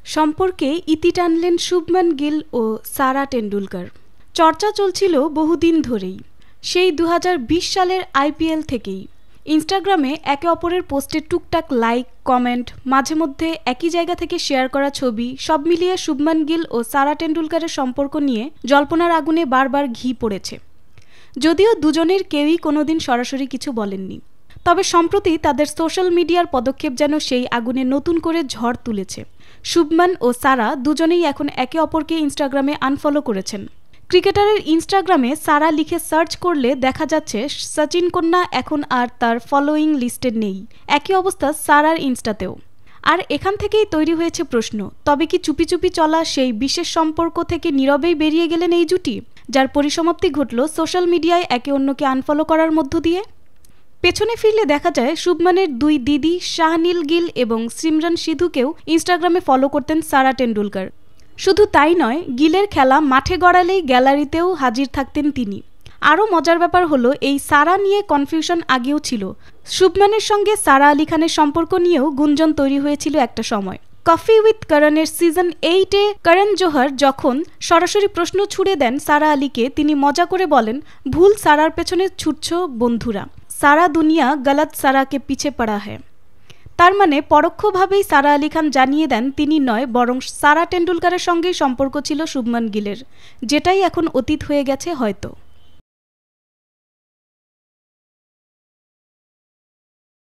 সম্পর্কে ইতি টানলেন শুভমান গিল ও সারা টেন্ডুলকার। চর্চা চলছিল বহুদিন ধরেই, সেই 2020 সালের আইপিএল থেকেই। ইনস্টাগ্রামে একে অপরের পোস্টে টুকটাক লাইক, কমেন্ট, মাঝে মধ্যে একই জায়গা থেকে শেয়ার করা ছবি, সব মিলিয়ে শুভমান গিল ও সারা টেন্ডুলকারের সম্পর্ক নিয়ে জল্পনার আগুনে বারবার ঘি পড়েছে। যদিও দুজনের কেউই কোনোদিন সরাসরি কিছু বলেননি, তবে সম্প্রতি তাদের সোশ্যাল মিডিয়ার পদক্ষেপ যেন সেই আগুনে নতুন করে ঝড় তুলেছে। শুভমান ও সারা দুজনেই এখন একে অপরকে ইনস্টাগ্রামে আনফলো করেছেন। ক্রিকেটারের ইনস্টাগ্রামে সারা লিখে সার্চ করলে দেখা যাচ্ছে সচিন কন্যা এখন আর তার ফলোয়িং লিস্টে নেই। একই অবস্থা সারার ইনস্টাতেও। আর এখান থেকেই তৈরি হয়েছে প্রশ্ন, তবে কি চুপি চুপি চলা সেই বিশেষ সম্পর্ক থেকে নীরবেই বেরিয়ে গেলেন এই জুটি, যার পরিসমাপ্তি ঘটল সোশ্যাল মিডিয়ায় একে অন্যকে আনফলো করার মধ্য দিয়ে? পেছনে ফিরলে দেখা যায় শুভমানের দুই দিদি শাহনীল গিল এবং সিমরান সিধুকেও ইনস্টাগ্রামে ফলো করতেন সারা টেন্ডুলকার। শুধু তাই নয়, গিলের খেলা মাঠে গড়ালেই গ্যালারিতেও হাজির থাকতেন তিনি। আরও মজার ব্যাপার হলো, এই সারা নিয়ে কনফিউশন আগেও ছিল। শুভমানের সঙ্গে সারা আলি খানের সম্পর্ক নিয়েও গুঞ্জন তৈরি হয়েছিল একটা সময়। কফি উইথ করণের সিজন 8-এ করণ জোহর যখন সরাসরি প্রশ্ন ছুড়ে দেন সারা আলীকে, তিনি মজা করে বলেন, ভুল সারার পেছনে ছুটছ বন্ধুরা, সারা দুনিয়া গলত সারাকে পিছে পড়া হ্যায়। তার মানে পরোক্ষভাবেই সারা আলি খান জানিয়ে দেন তিনি নয়, বরং সারা টেন্ডুলকারের সঙ্গেই সম্পর্ক ছিল শুভমান গিলের, যেটাই এখন অতীত হয়ে গেছে হয়তো।